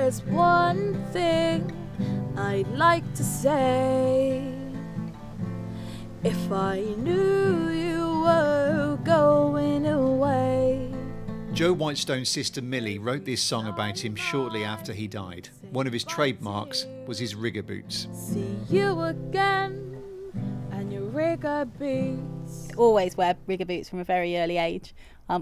There's one thing I'd like to say. If I knew you were going away. Joe Whitestone's sister Millie wrote this song about him shortly after he died. One of his trademarks was his rigger boots. See you again and your rigger boots. Always wear rigger boots from a very early age.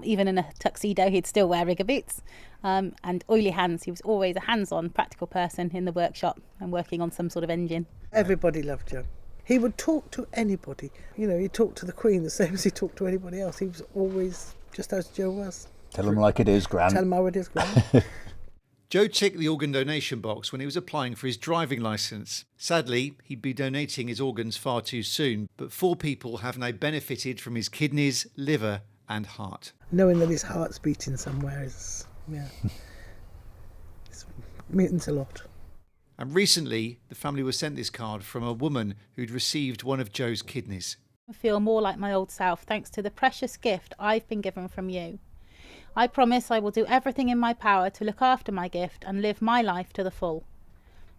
Even in a tuxedo, he'd still wear rigger boots. And oily hands. He was always a hands-on, practical person in the workshop and working on some sort of engine. Everybody loved Joe. He would talk to anybody. You know, he'd talk to the Queen the same as he talked to anybody else. He was always just as Joe was. Tell him like it is, Gran. Tell him how it is, Gran. Joe ticked the organ donation box when he was applying for his driving licence. Sadly, he'd be donating his organs far too soon, but 4 people have now benefited from his kidneys, liver and heart. Knowing that his heart's beating somewhere is, it means a lot. And recently, the family was sent this card from a woman who'd received one of Joe's kidneys. I feel more like my old self thanks to the precious gift I've been given from you. I promise I will do everything in my power to look after my gift and live my life to the full.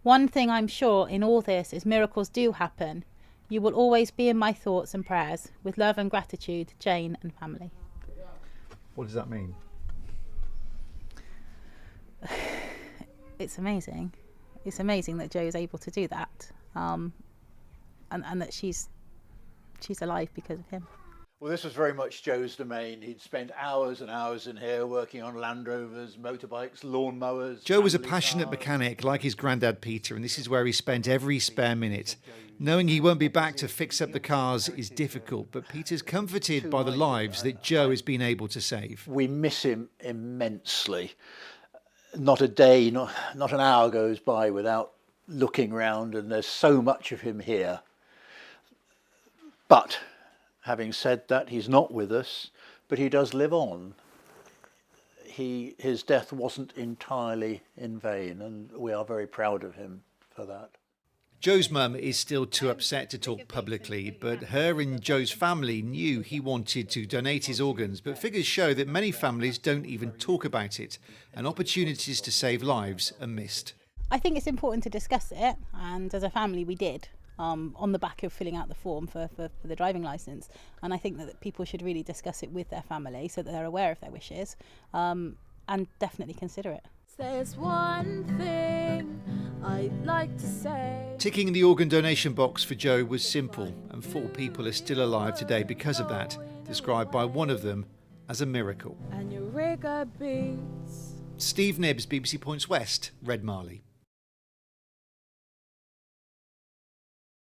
One thing I'm sure in all this is miracles do happen. You will always be in my thoughts and prayers. With love and gratitude, Jane and family. What does that mean? It's amazing. It's amazing that Joe is able to do that, and that she's alive because of him. Well, this was very much Joe's domain. He'd spent hours and hours in here working on Land Rovers, motorbikes, lawnmowers. Joe was a passionate mechanic like his granddad Peter, and this is where he spent every spare minute. Knowing he won't be back to fix up the cars is difficult, but Peter's comforted by the lives that Joe has been able to save. We miss him immensely. Not a day, not an hour goes by without looking round, and there's so much of him here. But having said that, he's not with us, but he does live on. His death wasn't entirely in vain, and we are very proud of him for that. Joe's mum is still too upset to talk publicly, but her and Joe's family knew he wanted to donate his organs, but figures show that many families don't even talk about it, and opportunities to save lives are missed. I think it's important to discuss it, and as a family we did. On the back of filling out the form for the driving licence, and I think that people should really discuss it with their family so that they're aware of their wishes, and definitely consider it. There's one thing I'd like to say. Ticking the organ donation box for Joe was simple, and 4 people are still alive today because of that, described by one of them as a miracle. And your rigger boots. Steve Nibbs, BBC Points West, Red Marley.